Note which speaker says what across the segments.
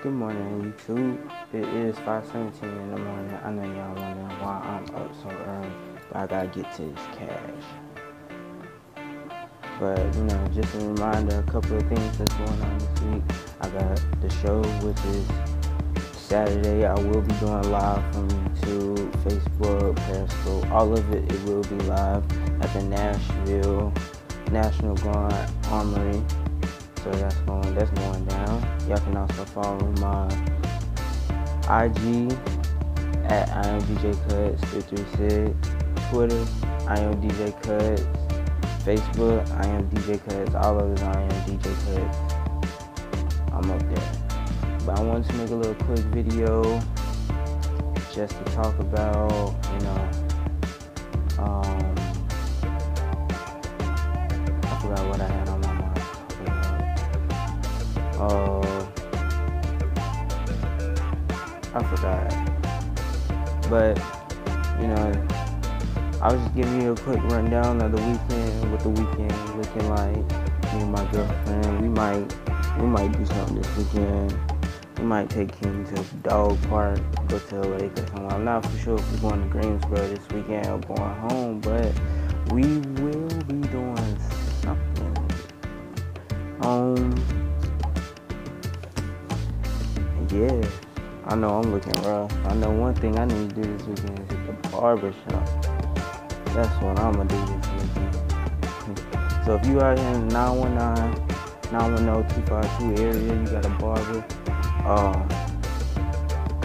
Speaker 1: Good morning, YouTube. It is 5:17 in the morning. I know y'all wondering why I'm up so early, but I gotta get to this cash. But, just a reminder, a couple of things that's going on this week. I got the show, which is Saturday. I will be doing live from YouTube, Facebook, Periscope, all of it. It will be live at the Nashville National Guard Armory. So that's going down. Y'all can also follow my IG at IamDJKuttz336, Twitter IamDJKuttz, Facebook IamDJKuttz, all of it IamDJKuttz. I'm up there. But I wanted to make a little quick video just to talk about, I forgot what I had on my mind. I forgot. But, I was just giving you a quick rundown of the weekend, what the weekend looking like. Me and my girlfriend, we might do something this weekend. We might take him to the dog park, go to the lake or something. I'm not for sure if we're going to Greensboro this weekend or going home, but we will be doing something. Yeah, I know I'm looking rough. I know one thing I need to do this weekend is hit the barber shop. That's what I'm going to do this weekend. So if you out here in the 910-252 area, you got a barber,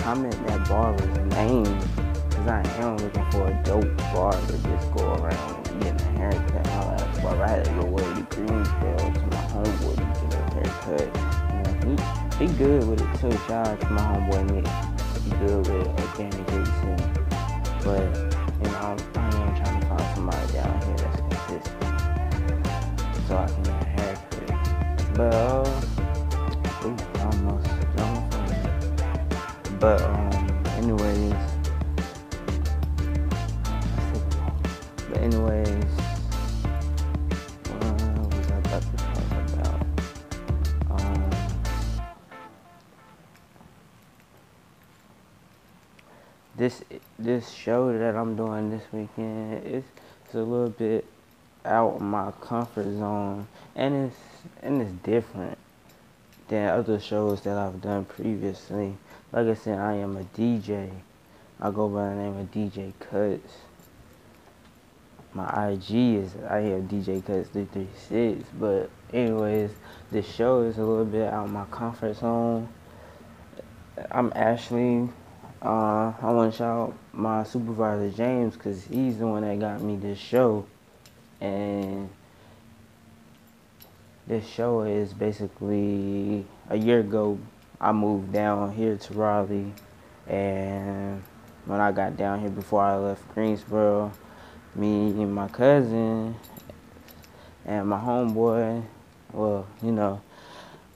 Speaker 1: comment that barber's name, because I am looking for a dope barber. Just go around and get a haircut and all that. Barber, I had to go way to Greensboro to my homeboy to get a haircut. He good with it too. Shout out to my homeboy Nick. He good with it. Organic greasing. But I am trying to find somebody down here that's consistent, so I can get a haircut. But almost. But anyways, what was I about to talk about? This show that I'm doing this weekend is a little bit out of my comfort zone, and it's different than other shows that I've done previously. Like I said, I am a DJ. I go by the name of DJ Kuttz. My IG is IamDJKuttz336. But anyways, this show is a little bit out of my comfort zone. I'm actually, I want to shout out my supervisor James, because he's the one that got me this show. And this show is basically, a year ago I moved down here to Raleigh, and when I got down here before I left Greensboro, me and my cousin and my homeboy,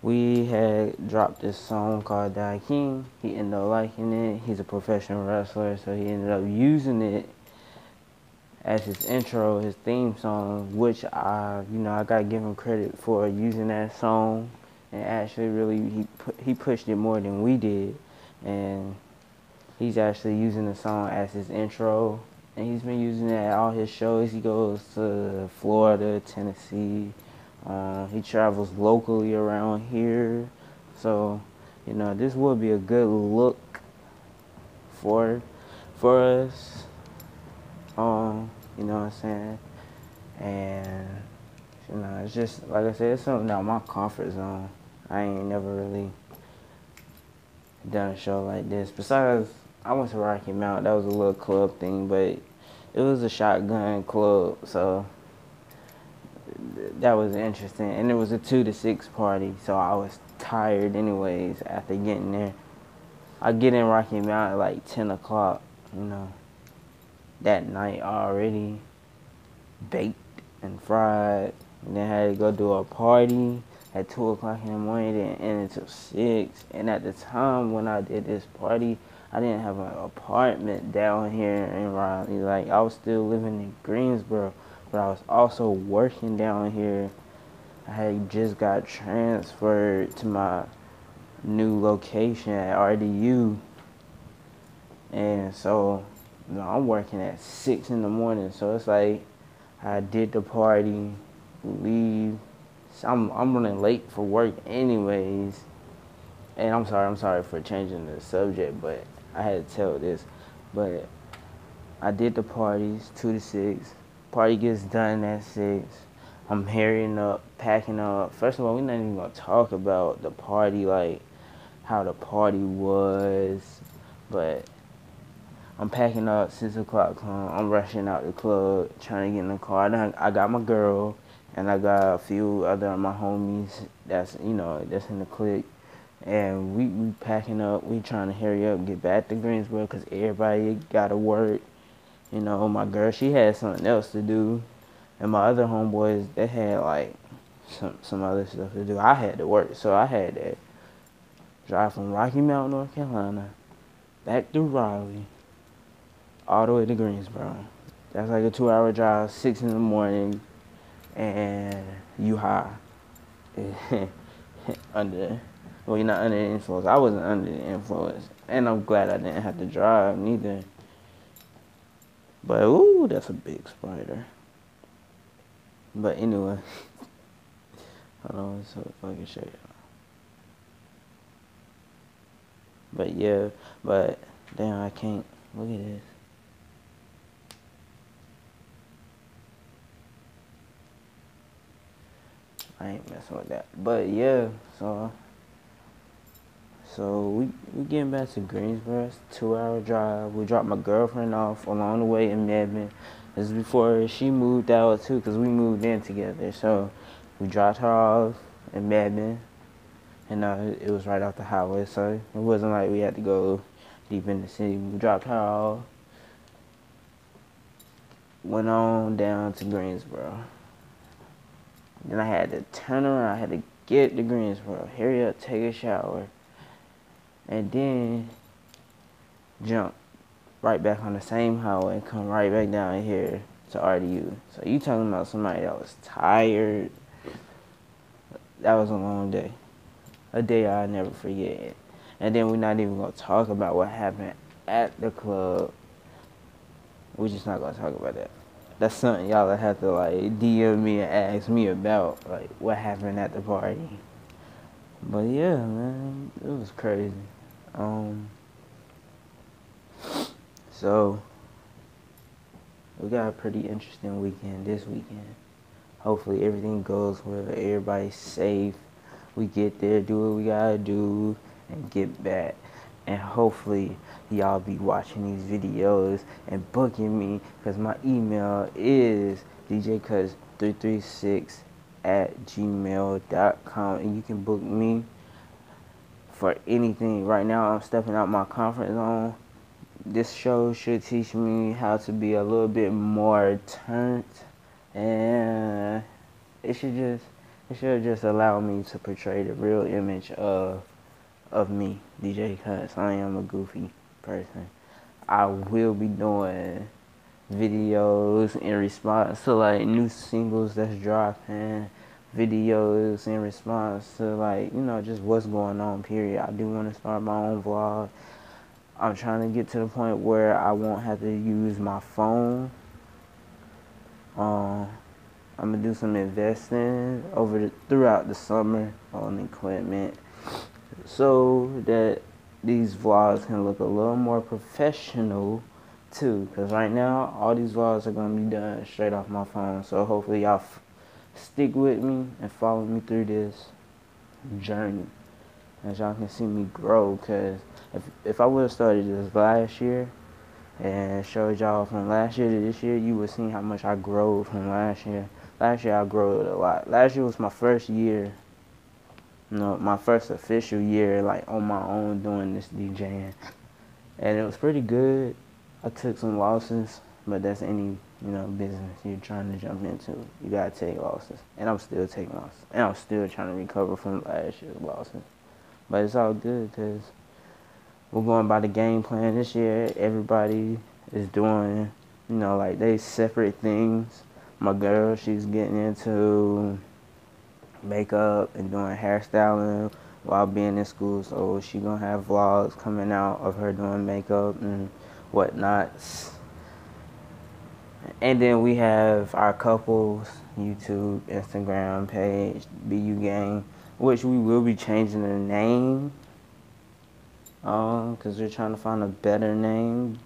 Speaker 1: we had dropped this song called Die King. He ended up liking it. He's a professional wrestler, so he ended up using it as his intro, his theme song, which I gotta give him credit for using that song. And actually, really, he pushed it more than we did. And he's actually using the song as his intro. And he's been using it at all his shows. He goes to Florida, Tennessee. He travels locally around here. So, this will be a good look for us. You know what I'm saying? And, it's just, like I said, it's something out of my comfort zone. I ain't never really done a show like this. Besides, I went to Rocky Mount. That was a little club thing, but it was a shotgun club, so that was interesting. And it was a 2 to 6 party, so I was tired anyways after getting there. I get in Rocky Mount at like 10 o'clock, that night already, baked and fried. And then had to go do a party at 2 o'clock in the morning, then end until 6. And at the time when I did this party, I didn't have an apartment down here in Raleigh. Like, I was still living in Greensboro, but I was also working down here. I had just got transferred to my new location at RDU, and so I'm working at 6 in the morning. So it's like I did the party, leave. So I'm running late for work anyways. And I'm sorry for changing the subject, but I had to tell this. But I did the parties 2 to 6. Party gets done at 6. I'm hurrying up, packing up. First of all, we're not even gonna talk about the party, like how the party was, but I'm packing up. 6 o'clock come. I'm rushing out the club, trying to get in the car. I got my girl, and I got a few other of my homies that's that's in the clique. And we packing up. We trying to hurry up, get back to Greensboro, because everybody got to work. My girl, she had something else to do. And my other homeboys, they had like some other stuff to do. I had to work, so I had to drive from Rocky Mount, North Carolina, back through Raleigh, all the way to Greensboro. That's like a 2-hour drive, 6 in the morning, and you high. Well, you're not under the influence. I wasn't under the influence. And I'm glad I didn't have to drive neither. But, ooh, that's a big spider. But anyway. Hold on, so I can show you. But yeah, damn, I can't. Look at this. I ain't messing with that. But yeah, so we getting back to Greensboro. It's a 2-hour drive. We dropped my girlfriend off along the way in Medman. This is before she moved out too, because we moved in together. So we dropped her off in Medman, and it was right off the highway. So it wasn't like we had to go deep in the city. We dropped her off, went on down to Greensboro. Then I had to turn around. I had to get to Greensboro, hurry up, take a shower, and then jump right back on the same highway and come right back down here to RDU. So you talking about somebody that was tired. That was a long day. A day I'll never forget. And then we're not even going to talk about what happened at the club. We're just not going to talk about that. That's something y'all have to like DM me and ask me about, like what happened at the party. But yeah, man, it was crazy. So we got a pretty interesting weekend this weekend. Hopefully everything goes well, everybody's safe. We get there, do what we gotta do, and get back. And hopefully y'all be watching these videos and booking me, because my email is djkuttz336@gmail.com, and you can book me for anything. Right now I'm stepping out my comfort zone. This show should teach me how to be a little bit more turned, and it should just allow me to portray the real image of me, DJ Kuttz. I am a goofy person. I will be doing videos in response to like new singles that's dropping, videos in response to like, just what's going on, period. I do want to start my own vlog. I'm trying to get to the point where I won't have to use my phone. I'm gonna do some investing throughout the summer on equipment, so that these vlogs can look a little more professional too. Because right now, all these vlogs are gonna be done straight off my phone. So hopefully y'all stick with me and follow me through this journey, as y'all can see me grow. Because if I would have started this last year and showed y'all from last year to this year, you would see how much I grew from last year. Last year I grew a lot. Last year was my first year, my first official year like on my own doing this DJing. And it was pretty good. I took some losses, but that's any, business you're trying to jump into. You gotta take losses. And I'm still taking losses. And I'm still trying to recover from last year's losses. But it's all good, because we're going by the game plan this year. Everybody is doing, like they separate things. My girl, she's getting into makeup and doing hairstyling. while being in school. So she gonna have vlogs coming out of her doing makeup and whatnot. And then we have our couples YouTube, Instagram page, BU Gang, which we will be changing the name, because we're trying to find a better name.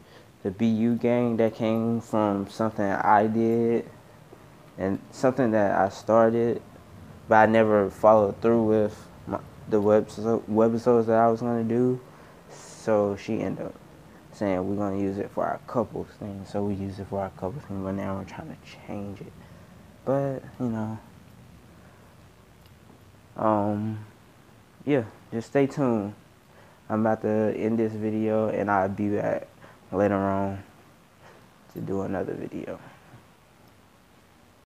Speaker 1: The BU Gang, that came from something I did and something that I started, but I never followed through with the webisodes that I was gonna do. So she ended up saying we're gonna use it for our couples thing. So we use it for our couples thing, but now we're trying to change it. But yeah, just stay tuned. I'm about to end this video and I'll be back later on to do another video.